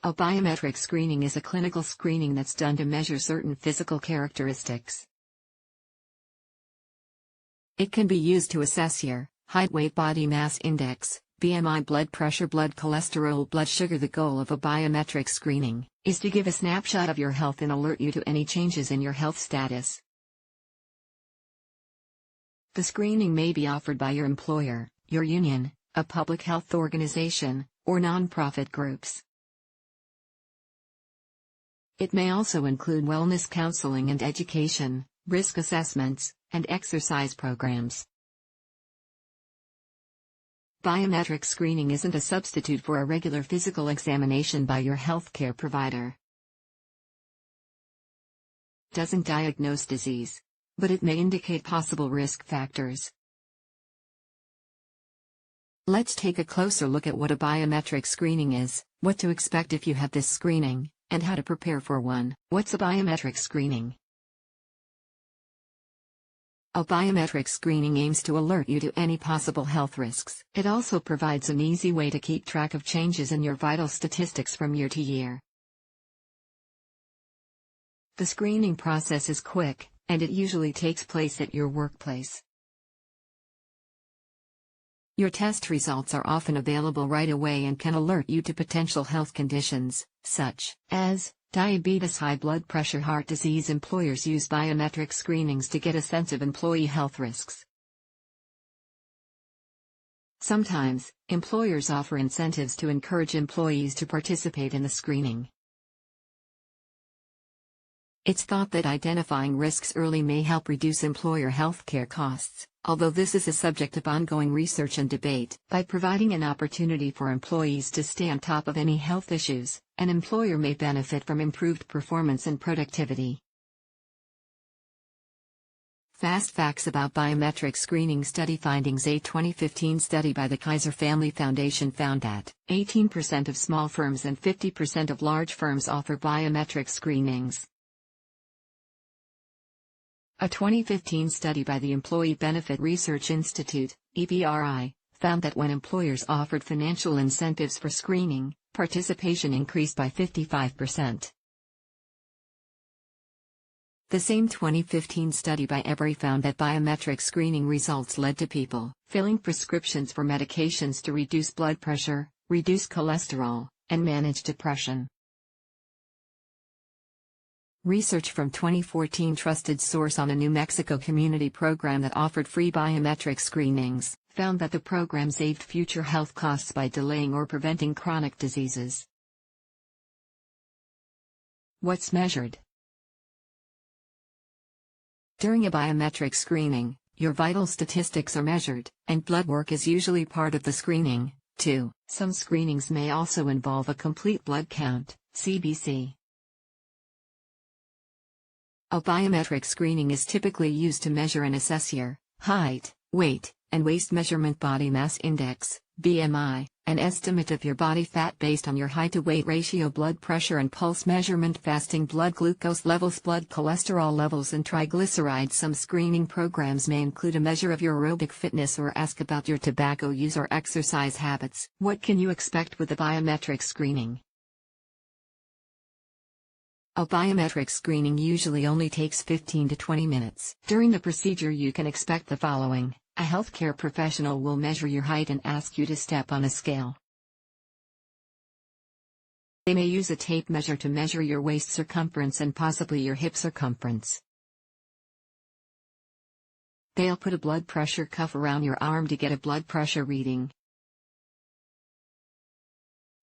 A biometric screening is a clinical screening that's done to measure certain physical characteristics. It can be used to assess your height, weight, body mass index, BMI, blood pressure, blood cholesterol, blood sugar. The goal of a biometric screening is to give a snapshot of your health and alert you to any changes in your health status. The screening may be offered by your employer, your union, a public health organization, or nonprofit groups. It may also include wellness counseling and education, risk assessments, and exercise programs. Biometric screening isn't a substitute for a regular physical examination by your healthcare provider. It doesn't diagnose disease, but it may indicate possible risk factors. Let's take a closer look at what a biometric screening is, what to expect if you have this screening, and how to prepare for one. What's a biometric screening? A biometric screening aims to alert you to any possible health risks. It also provides an easy way to keep track of changes in your vital statistics from year to year. The screening process is quick, and it usually takes place at your workplace. Your test results are often available right away and can alert you to potential health conditions, such as diabetes, high blood pressure, heart disease. Employers use biometric screenings to get a sense of employee health risks. Sometimes, employers offer incentives to encourage employees to participate in the screening. It's thought that identifying risks early may help reduce employer healthcare costs, although this is a subject of ongoing research and debate. By providing an opportunity for employees to stay on top of any health issues, an employer may benefit from improved performance and productivity. Fast facts about biometric screening study findings. A 2015 study by the Kaiser Family Foundation found that 18% of small firms and 50% of large firms offer biometric screenings. A 2015 study by the Employee Benefit Research Institute, EBRI, found that when employers offered financial incentives for screening, participation increased by 55%. The same 2015 study by EBRI found that biometric screening results led to people filling prescriptions for medications to reduce blood pressure, reduce cholesterol, and manage depression. Research from 2014 trusted source on a New Mexico community program that offered free biometric screenings found that the program saved future health costs by delaying or preventing chronic diseases. What's measured? During a biometric screening, your vital statistics are measured, and blood work is usually part of the screening, too. Some screenings may also involve a complete blood count, CBC. A biometric screening is typically used to measure and assess your height, weight, and waist measurement, body mass index, BMI, an estimate of your body fat based on your height to weight ratio, blood pressure and pulse measurement, fasting blood glucose levels, blood cholesterol levels, and triglycerides. Some screening programs may include a measure of your aerobic fitness or ask about your tobacco use or exercise habits. What can you expect with a biometric screening? A biometric screening usually only takes 15 to 20 minutes. During the procedure, you can expect the following. A healthcare professional will measure your height and ask you to step on a scale. They may use a tape measure to measure your waist circumference and possibly your hip circumference. They'll put a blood pressure cuff around your arm to get a blood pressure reading.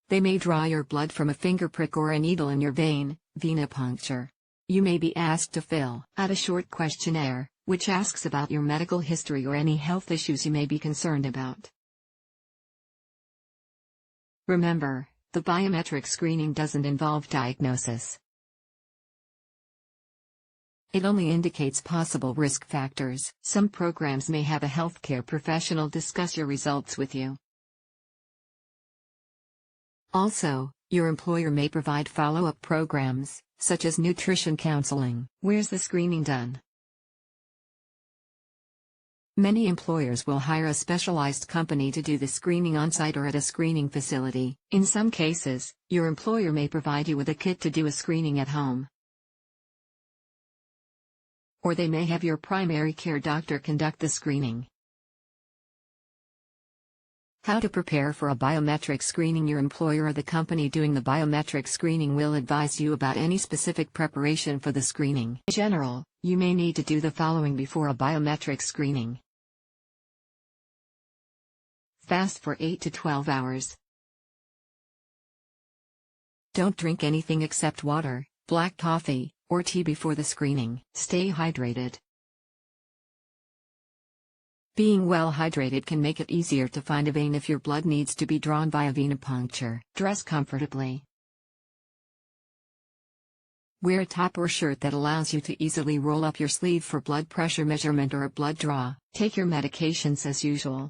They may draw your blood from a finger prick or a needle in your vein, venipuncture. You may be asked to fill out a short questionnaire, which asks about your medical history or any health issues you may be concerned about. Remember, the biometric screening doesn't involve diagnosis. It only indicates possible risk factors. Some programs may have a healthcare professional discuss your results with you. Also, your employer may provide follow-up programs, such as nutrition counseling. Where's the screening done? Many employers will hire a specialized company to do the screening on-site or at a screening facility. In some cases, your employer may provide you with a kit to do a screening at home. Or they may have your primary care doctor conduct the screening. How to prepare for a biometric screening. Your employer or the company doing the biometric screening will advise you about any specific preparation for the screening. In general, you may need to do the following before a biometric screening. Fast for 8 to 12 hours. Don't drink anything except water, black coffee, or tea before the screening. Stay hydrated. Being well hydrated can make it easier to find a vein if your blood needs to be drawn via venipuncture. Dress comfortably. Wear a top or shirt that allows you to easily roll up your sleeve for blood pressure measurement or a blood draw. Take your medications as usual.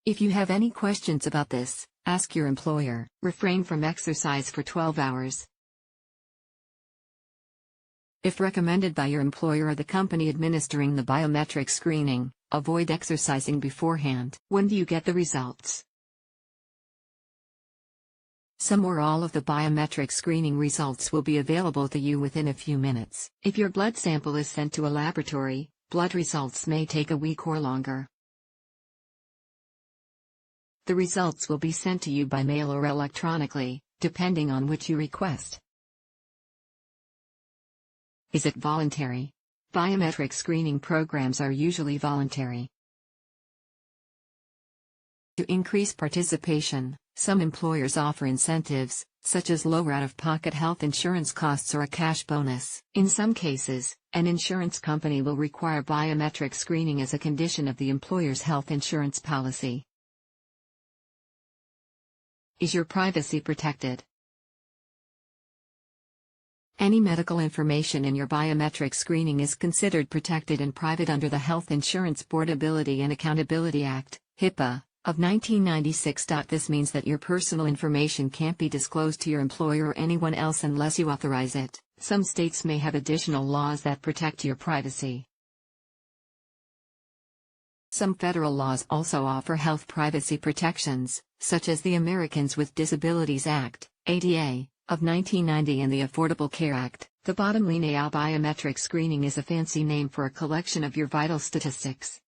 If you have any questions about this, ask your employer. Refrain from exercise for 12 hours. If recommended by your employer or the company administering the biometric screening, avoid exercising beforehand. When do you get the results? Some or all of the biometric screening results will be available to you within a few minutes. If your blood sample is sent to a laboratory, blood results may take a week or longer. The results will be sent to you by mail or electronically, depending on which you request. Is it voluntary? Biometric screening programs are usually voluntary. To increase participation, some employers offer incentives, such as lower out-of-pocket health insurance costs or a cash bonus. In some cases, an insurance company will require biometric screening as a condition of the employer's health insurance policy. Is your privacy protected? Any medical information in your biometric screening is considered protected and private under the Health Insurance Portability and Accountability Act, HIPAA, of 1996. This means that your personal information can't be disclosed to your employer or anyone else unless you authorize it. Some states may have additional laws that protect your privacy. Some federal laws also offer health privacy protections, such as the Americans with Disabilities Act, ADA, of 1990 and the Affordable Care Act. The bottom line: biometric screening is a fancy name for a collection of your vital statistics.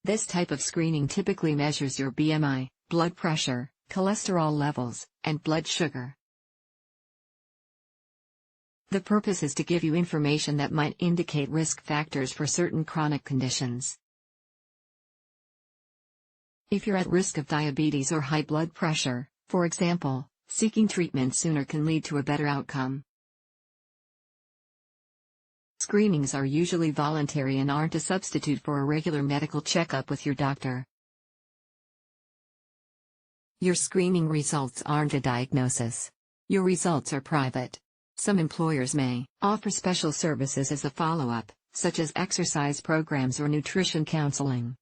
This type of screening typically measures your BMI, blood pressure, cholesterol levels, and blood sugar. The purpose is to give you information that might indicate risk factors for certain chronic conditions. If you're at risk of diabetes or high blood pressure, for example, seeking treatment sooner can lead to a better outcome. Screenings are usually voluntary and aren't a substitute for a regular medical checkup with your doctor. Your screening results aren't a diagnosis. Your results are private. Some employers may offer special services as a follow-up, such as exercise programs or nutrition counseling.